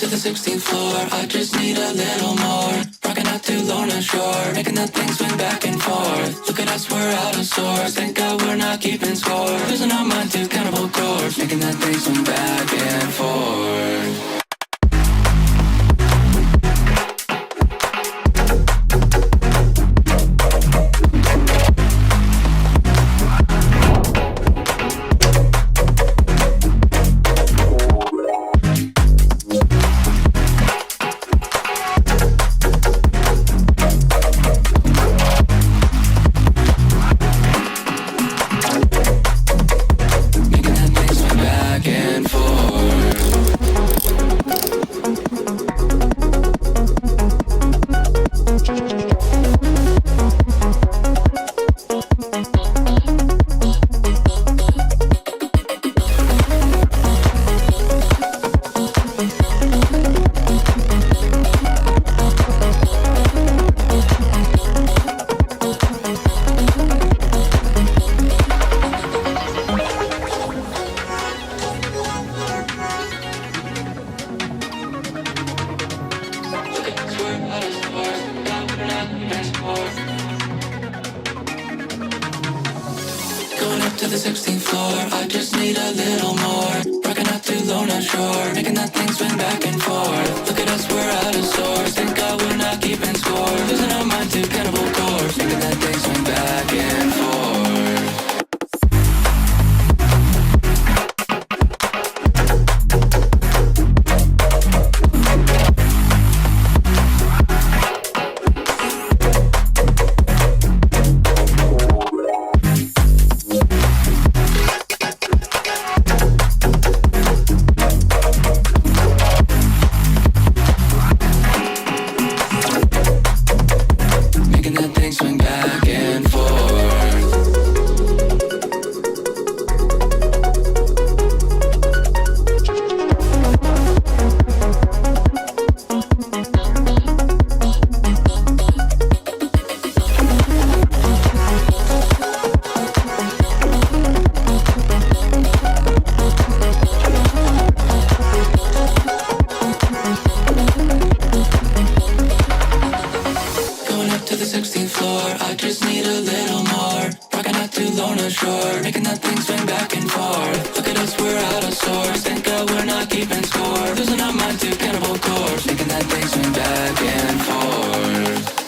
To the 16th floor, I just need a little more. Rocking out to Lorna Shore, making that thing swing back and forth. Look at us, we're out of sorts. Thank God we're not keeping score. Losing our mind to cannibal chords, making that thing swing back and forth. To the 16th floor, I just need a little more. Rocking out to Lorna Shore, making that thing swing back and forth. Look at us, we're out of sorts. Thank God we're not keeping score. Losing our mind to cannibal chords, making that thing swing back and forth. To the 16th floor, I just need a little more. Rocking out to Lorna Shore, making that thing swing back and forth. Look at us, we're out of sorts. Thank God we're not keeping score. Losing our mind to cannibal chords, making that thing swing back and forth.